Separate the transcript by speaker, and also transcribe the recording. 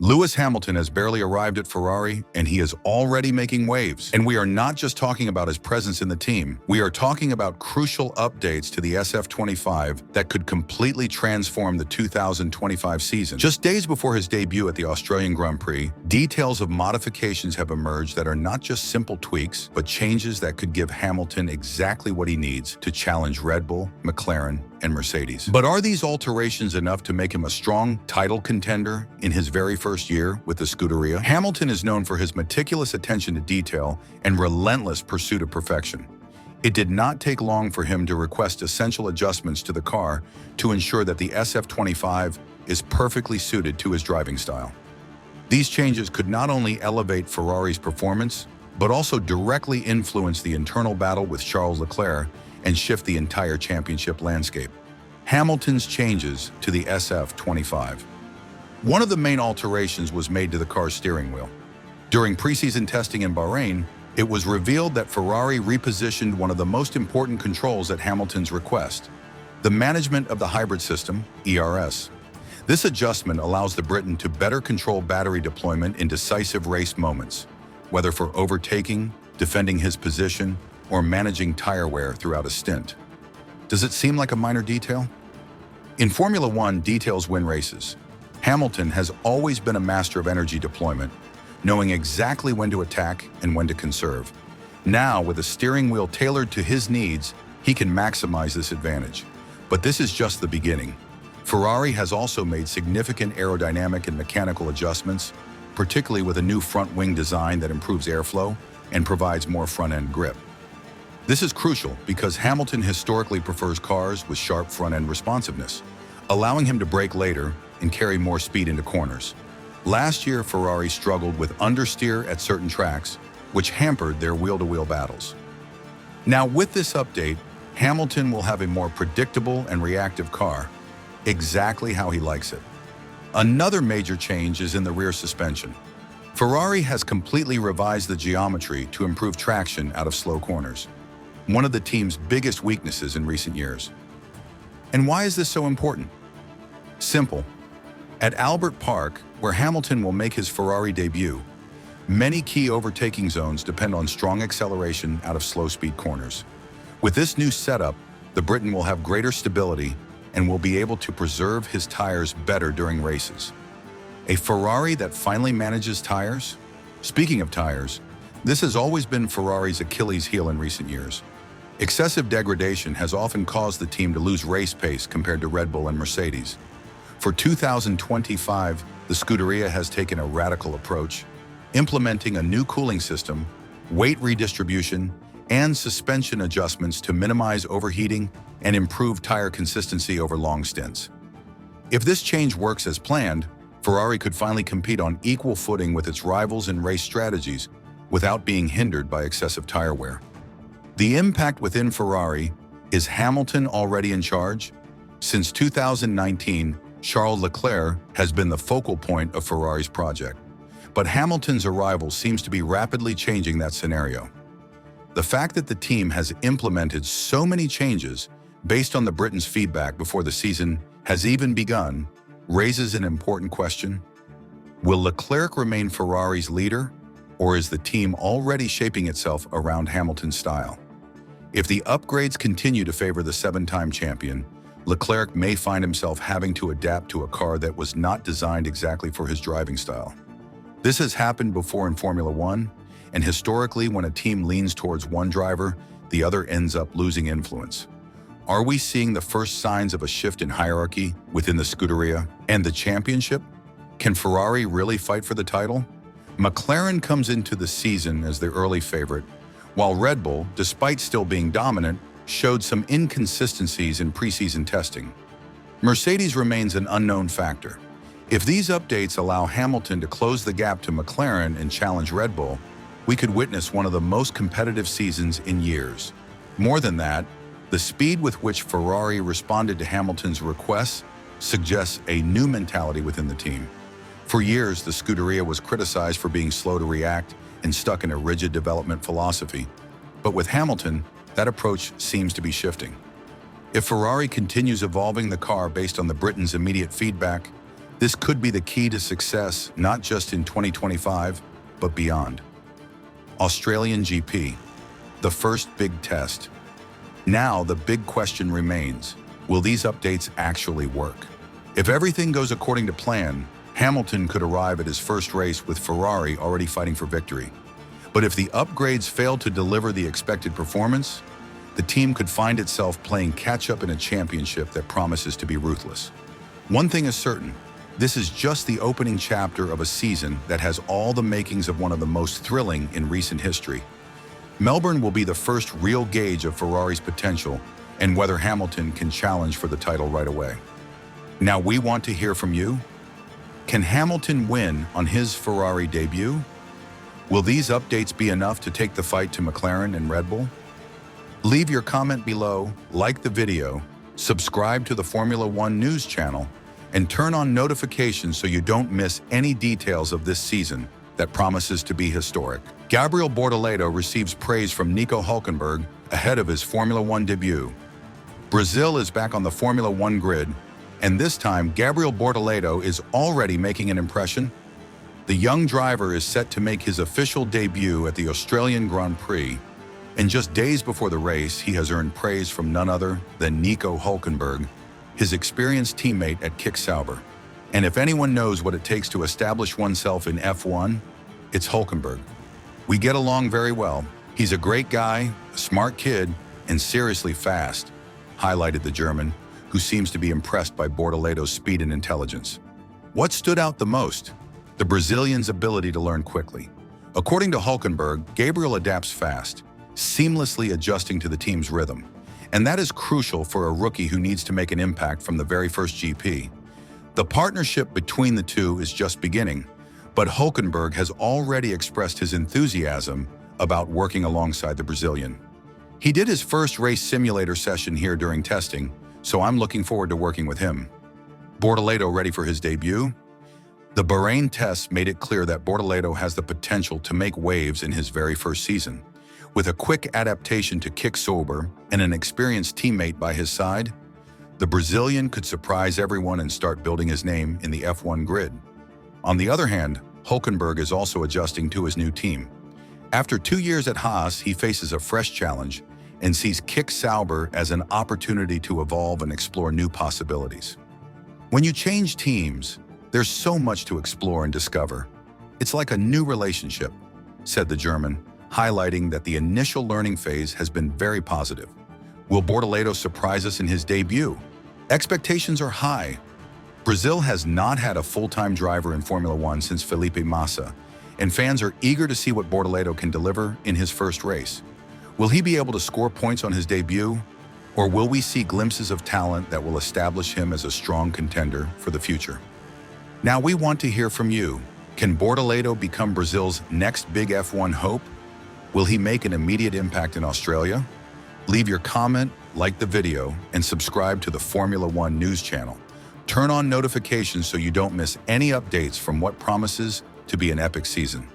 Speaker 1: Lewis Hamilton has barely arrived at Ferrari, and he is already making waves. And we are not just talking about his presence in the team. We are talking about crucial updates to the SF-25 that could completely transform the 2025 season. Just days before his debut at the Australian Grand Prix, details of modifications have emerged that are not just simple tweaks, but changes that could give Hamilton exactly what he needs to challenge Red Bull, McLaren, and Mercedes. But are these alterations enough to make him a strong title contender in his very first year with the Scuderia? Hamilton is known for his meticulous attention to detail and relentless pursuit of perfection. It did not take long for him to request essential adjustments to the car to ensure that the SF-25 is perfectly suited to his driving style. These changes could not only elevate Ferrari's performance, but also directly influence the internal battle with Charles Leclerc and shift the entire championship landscape. Hamilton's changes to the SF-25. One of the main alterations was made to the car's steering wheel. During preseason testing in Bahrain, it was revealed that Ferrari repositioned one of the most important controls at Hamilton's request, the management of the hybrid system, ERS. This adjustment allows the Briton to better control battery deployment in decisive race moments, whether for overtaking, defending his position, or managing tire wear throughout a stint. Does it seem like a minor detail? In Formula One, details win races. Hamilton has always been a master of energy deployment, knowing exactly when to attack and when to conserve. Now, with a steering wheel tailored to his needs, he can maximize this advantage. But this is just the beginning. Ferrari has also made significant aerodynamic and mechanical adjustments, particularly with a new front wing design that improves airflow and provides more front-end grip. This is crucial because Hamilton historically prefers cars with sharp front-end responsiveness, allowing him to brake later and carry more speed into corners. Last year, Ferrari struggled with understeer at certain tracks, which hampered their wheel-to-wheel battles. Now, with this update, Hamilton will have a more predictable and reactive car, exactly how he likes it. Another major change is in the rear suspension. Ferrari has completely revised the geometry to improve traction out of slow corners, one of the team's biggest weaknesses in recent years. And why is this so important? Simple. At Albert Park, where Hamilton will make his Ferrari debut, many key overtaking zones depend on strong acceleration out of slow-speed corners. With this new setup, the Briton will have greater stability and will be able to preserve his tires better during races. A Ferrari that finally manages tires? Speaking of tires, this has always been Ferrari's Achilles heel in recent years. Excessive degradation has often caused the team to lose race pace compared to Red Bull and Mercedes. For 2025, the Scuderia has taken a radical approach, implementing a new cooling system, weight redistribution, and suspension adjustments to minimize overheating and improve tire consistency over long stints. If this change works as planned, Ferrari could finally compete on equal footing with its rivals in race strategies without being hindered by excessive tire wear. The impact within Ferrari. Is Hamilton already in charge? Since 2019, Charles Leclerc has been the focal point of Ferrari's project, but Hamilton's arrival seems to be rapidly changing that scenario. The fact that the team has implemented so many changes based on the Britain's feedback before the season has even begun raises an important question. Will Leclerc remain Ferrari's leader, or is the team already shaping itself around Hamilton's style? If the upgrades continue to favor the seven-time champion, Leclerc may find himself having to adapt to a car that was not designed exactly for his driving style. This has happened before in Formula One, and historically when a team leans towards one driver, the other ends up losing influence. Are we seeing the first signs of a shift in hierarchy within the Scuderia and the championship? Can Ferrari really fight for the title? McLaren comes into the season as the early favorite, while Red Bull, despite still being dominant, showed some inconsistencies in preseason testing. Mercedes remains an unknown factor. If these updates allow Hamilton to close the gap to McLaren and challenge Red Bull, we could witness one of the most competitive seasons in years. More than that, the speed with which Ferrari responded to Hamilton's requests suggests a new mentality within the team. For years, the Scuderia was criticized for being slow to react and stuck in a rigid development philosophy. But with Hamilton, that approach seems to be shifting. If Ferrari continues evolving the car based on the Britain's immediate feedback, This could be the key to success, not just in 2025, but beyond. Australian GP, the first big test. Now the big question remains, will these updates actually work? If everything goes according to plan, Hamilton could arrive at his first race with Ferrari already fighting for victory. But if the upgrades fail to deliver the expected performance, the team could find itself playing catch-up in a championship that promises to be ruthless. One thing is certain, this is just the opening chapter of a season that has all the makings of one of the most thrilling in recent history. Melbourne will be the first real gauge of Ferrari's potential and whether Hamilton can challenge for the title right away. Now we want to hear from you. Can Hamilton win on his Ferrari debut? Will these updates be enough to take the fight to McLaren and Red Bull? Leave your comment below, like the video, subscribe to the Formula One news channel, and turn on notifications so you don't miss any details of this season that promises to be historic. Gabriel Bortoleto receives praise from Nico Hulkenberg ahead of his Formula One debut. Brazil is back on the Formula One grid, and this time Gabriel Bortoleto is already making an impression. The young driver is set to make his official debut at the Australian Grand Prix, and just days before the race, he has earned praise from none other than Nico Hulkenberg, his experienced teammate at Kick Sauber. And if anyone knows what it takes to establish oneself in F1, it's Hulkenberg. We get along very well. He's a great guy, a smart kid, and seriously fast, highlighted the German, who seems to be impressed by Bordaleto's speed and intelligence. What stood out the most? The Brazilian's ability to learn quickly. According to Hulkenberg, Gabriel adapts fast, seamlessly adjusting to the team's rhythm. And that is crucial for a rookie who needs to make an impact from the very first GP. The partnership between the two is just beginning, but Hulkenberg has already expressed his enthusiasm about working alongside the Brazilian. He did his first race simulator session here during testing, so I'm looking forward to working with him. Bortoleto ready for his debut? The Bahrain tests made it clear that Bortoleto has the potential to make waves in his very first season. With a quick adaptation to Kick Sauber and an experienced teammate by his side, the Brazilian could surprise everyone and start building his name in the F1 grid. On the other hand, Hulkenberg is also adjusting to his new team. After 2 years at Haas, he faces a fresh challenge and sees Kick Sauber as an opportunity to evolve and explore new possibilities. When you change teams, there's so much to explore and discover. It's like a new relationship, said the German, highlighting that the initial learning phase has been very positive. Will Bortoleto surprise us in his debut? Expectations are high. Brazil has not had a full-time driver in Formula One since Felipe Massa, and fans are eager to see what Bortoleto can deliver in his first race. Will he be able to score points on his debut, or will we see glimpses of talent that will establish him as a strong contender for the future? Now we want to hear from you. Can Bortoleto become Brazil's next big F1 hope? Will he make an immediate impact in Australia? Leave your comment, like the video, and subscribe to the Formula One news channel. Turn on notifications so you don't miss any updates from what promises to be an epic season.